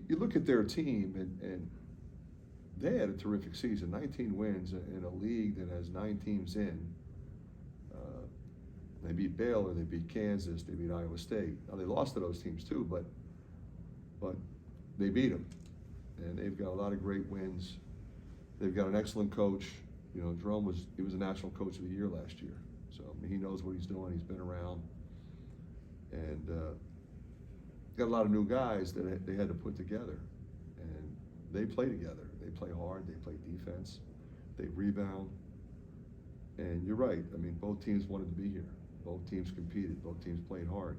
you look at their team, and they had a terrific season, 19 wins in a league that has 9 teams in. They beat Baylor, they beat Kansas, they beat Iowa State. Now they lost to those teams too, but they beat them, and they've got a lot of great wins. They've got an excellent coach. You know, Jerome was a National Coach of the Year last year, so I mean, he knows what he's doing. He's been around, and got a lot of new guys that they had to put together, and they play together. They play hard. They play defense. They rebound. And you're right. I mean, both teams wanted to be here. Both teams competed. Both teams played hard.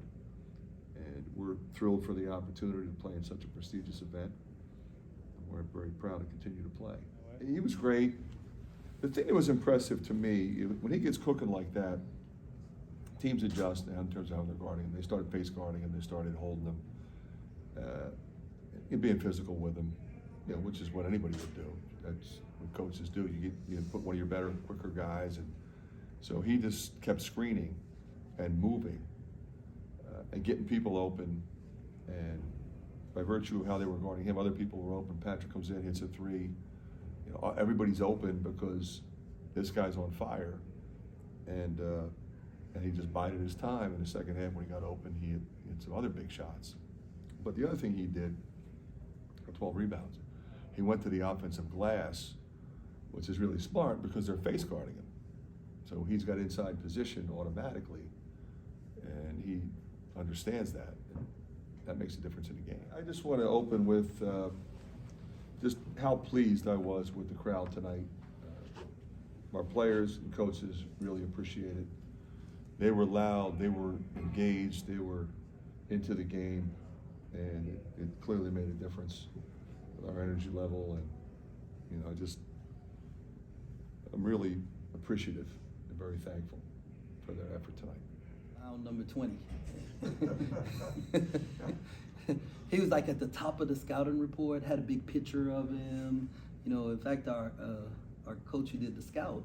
And we're thrilled for the opportunity to play in such a prestigious event. And we're very proud to continue to play. And he was great. The thing that was impressive to me, when he gets cooking like that, teams adjust now in terms of how they're guarding him. They started face guarding him. They started holding him and being physical with him, you know, which is what anybody would do. That's what coaches do. You put one of your better, quicker guys, and so he just kept screening and moving and getting people open. And by virtue of how they were guarding him, other people were open. Patrick comes in, hits a 3. You know, everybody's open because this guy's on fire, and he just bided his time. In the second half, when he got open, he hit some other big shots. But the other thing he did, 12 rebounds. He went to the offensive glass, which is really smart because they're face guarding him. So he's got inside position automatically, and he understands that. And that makes a difference in the game. I just want to open with just how pleased I was with the crowd tonight. Our players and coaches really appreciate it. They were loud, they were engaged, they were into the game, and it clearly made a difference with our energy level. And you know, I'm really appreciative and very thankful for their effort tonight. Round number 20. He was like at the top of the scouting report, had a big picture of him. You know, in fact, our coach who did the scout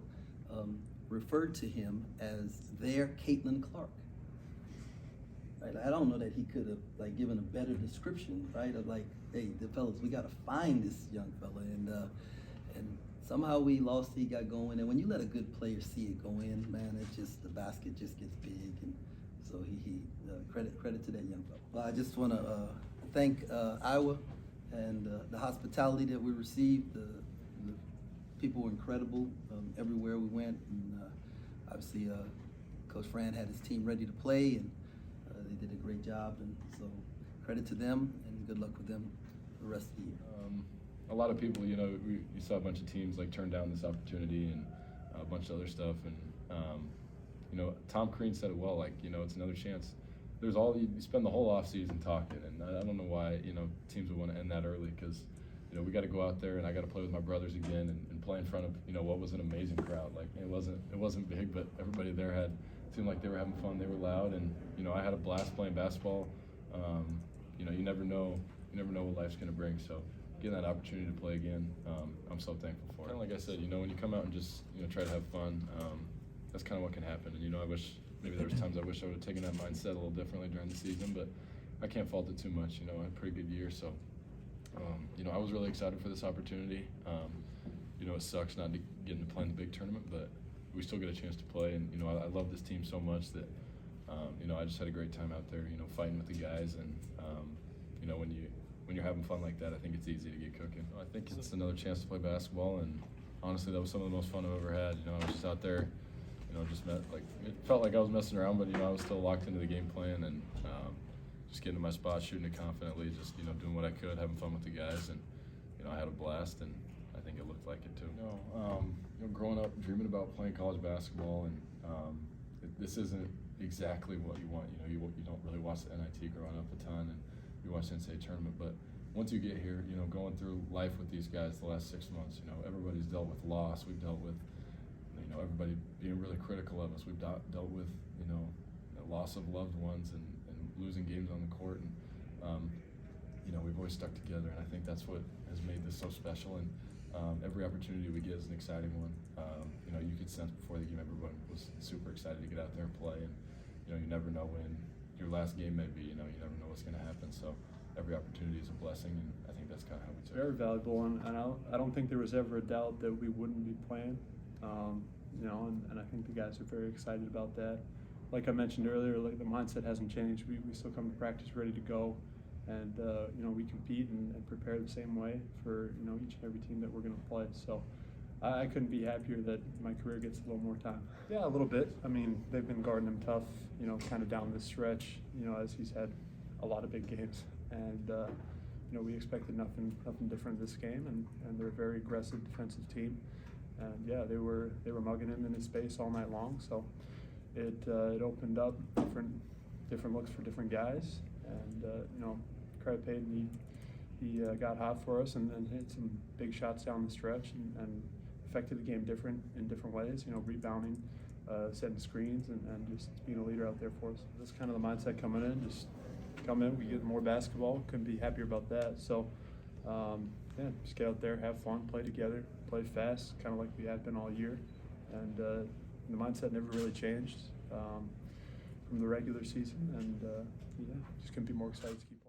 referred to him as their Caitlin Clark. Right? I don't know that he could have like given a better description, right? Of like, hey, the fellas, we got to find this young fella, and somehow we lost. He got going, and when you let a good player see it go in, man, it just the basket just gets big, and so he credit to that young fella. Well, I just want to thank Iowa and the hospitality that we received. The people were incredible everywhere we went, and obviously Coach Fran had his team ready to play, and they did a great job, and so credit to them, and good luck with them the rest of the year. A lot of people, you know, you saw a bunch of teams like turn down this opportunity and a bunch of other stuff, and you know, Tom Crean said it well, like, you know, it's another chance. There's you spend the whole off season talking, and I don't know why, you know, teams would want to end that early, because you know, we got to go out there, and I got to play with my brothers again, and play in front of, you know, what was an amazing crowd. Like, it wasn't big, but everybody there seemed like they were having fun. They were loud, and you know, I had a blast playing basketball. You know, you never know what life's going to bring. So getting that opportunity to play again, I'm so thankful for it. Kind of like I said, you know, when you come out and just, you know, try to have fun, that's kind of what can happen. And you know, I wish maybe there was times I wish I would have taken that mindset a little differently during the season, but I can't fault it too much. You know, I had a pretty good year, so. You know, I was really excited for this opportunity. You know, it sucks not getting to play in the big tournament, but we still get a chance to play. And, you know, I love this team so much that, you know, I just had a great time out there, you know, fighting with the guys. And, you know, when you're having fun like that, I think it's easy to get cooking. I think it's another chance to play basketball. And honestly, that was some of the most fun I've ever had. You know, I was just out there, you know, it felt like I was messing around, but, you know, I was still locked into the game plan, and, just getting to my spot, shooting it confidently, just, you know, doing what I could, having fun with the guys, and, you know, I had a blast, and I think it looked like it too. You know, growing up, dreaming about playing college basketball, and this isn't exactly what you want. You know, you don't really watch the NIT growing up a ton, and you watch the NCAA tournament, but once you get here, you know, going through life with these guys the last 6 months, you know, everybody's dealt with loss. We've dealt with, you know, everybody being really critical of us. We've dealt with, you know, the loss of loved ones and losing games on the court, and you know, we've always stuck together, and I think that's what has made this so special. And every opportunity we get is an exciting one. You know, you could sense before the game everyone was super excited to get out there and play, and you know, you never know when your last game may be. You know, you never know what's going to happen. So every opportunity is a blessing, and I think that's kind of how we took Very it. valuable, and I don't think there was ever a doubt that we wouldn't be playing. You know, and I think the guys are very excited about that. Like I mentioned earlier, like the mindset hasn't changed. We still come to practice ready to go, and you know, we compete and prepare the same way for, you know, each and every team that we're going to play. So I couldn't be happier that my career gets a little more time. Yeah, a little bit. I mean, they've been guarding him tough, you know, kind of down this stretch, you know, as he's had a lot of big games, and you know, we expected nothing different this game, and they're a very aggressive defensive team. And yeah, they were mugging him in his space all night long. So it opened up different looks for different guys. And you know, credit paid, he got hot for us and hit some big shots down the stretch and affected the game in different ways. You know, rebounding, setting screens, and just being a leader out there for us. That's kind of the mindset coming in. Just come in, we get more basketball. Couldn't be happier about that. So. Yeah, just get out there, have fun, play together, play fast, kind of like we have been all year. And the mindset never really changed from the regular season. And yeah, just couldn't be more excited to keep